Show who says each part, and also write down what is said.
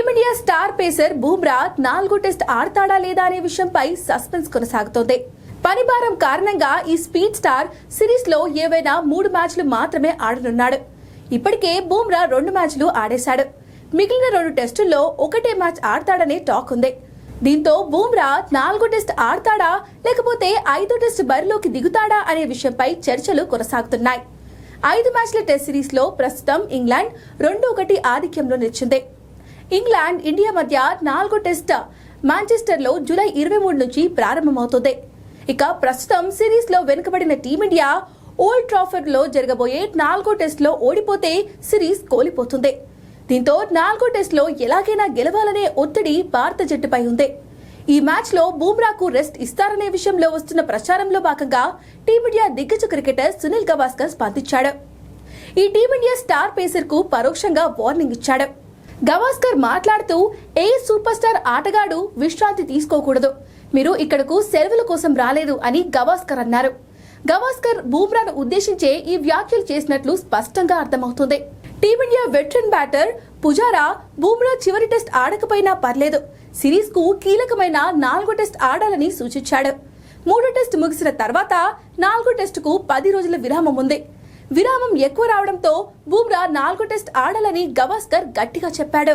Speaker 1: Team India star pacer Bumrah 4వ test ఆడతాడా లేదా అనే విషయంపై సస్పెన్స్ కొనసాగుతోంది. పనిభారం కారణంగా ఈ స్పీడ్ స్టార్ సిరీస్ లో ఏవైనా 3 మ్యాచ్లు మాత్రమే ఆడనున్నాడు. ఇప్పటికే బూమ్రా 2 మ్యాచ్లు ఆడేశాడు. మిగిలిన 2 టెస్టుల్లో ఒకటే మ్యాచ్ ఆడతాడనే టాక్ ఉంది. దీంతో బూమ్రా 4వ టెస్ట్ ఆడతాడా లేకపోతే 5వ టెస్ట్ బరిలోకి దిగుతాడా అనే విషయంపై చర్చలు కొనసాగుతున్నాయి. 5 మ్యాచ్ల టెస్ట్ సిరీస్ లో ప్రస్తుతం ఇంగ్లాండ్ 2-1 ఆధిక్యంలో నిలిచింది. ఇంగ్లాండ్ ఇండియా మధ్య 4వ టెస్ట్ మాంచెస్టర్ లో జూలై 23 నుంచి ప్రారంభమవుతుంది. ఇక ప్రస్తుతం సిరీస్ లో వెనుకబడిన టీమిండియా ఓల్డ్ ట్రాఫర్డ్ లో జరగబోయే 4వ టెస్ట్ లో ఓడిపోతే సిరీస్ కోల్పోతుంది. దీంతో 4వ టెస్ట్ లో ఎలాగైనా గెలవాలనే ఒత్తిడి భారత జట్టుపై ఉంది. ఈ మ్యాచ్ లో బూమ్రాకు రెస్ట్ ఇస్తారనే విషయంలో వస్తున్న ప్రచారంలో భాగంగా టీమిండియా దిగ్గజ క్రికెటర్ సునీల్ గవాస్కర్ స్పందించాడు. ఈ టీమిండియా స్టార్ పేసర్ కు పరోక్షంగా వార్నింగ్ ఇచ్చాడు. గవాస్కర్ మాట్లాడుతూ ఏ సూపర్ స్టార్ ఆటగాడు విశ్రాంతి తీసుకోకూడదు, మీరు ఇక్కడకు సెలవుల కోసం రాలేదు అని గవాస్కర్ అన్నారు. గవాస్కర్ బూమ్రాను ఉద్దేశించే ఈ వ్యాఖ్యలు చేసినట్లు స్పష్టంగా అర్థమవుతుంది. Team India veteran batter Pujara Bumrah చివరి టెస్ట్ ఆడకపోయినా పర్లేదు, సిరీస్ కు కీలకమైన 4వ టెస్ట్ ఆడాలని సూచించాడు. 3వ టెస్ట్ ముగిసిన తర్వాత 4వ టెస్టుకు 10 రోజుల విరామం ఉంది. విరామం ఎక్కువ రావడంతో బూమ్రా 4వ టెస్ట్ ఆడాలని గవాస్కర్ గట్టిగా చెప్పాడు.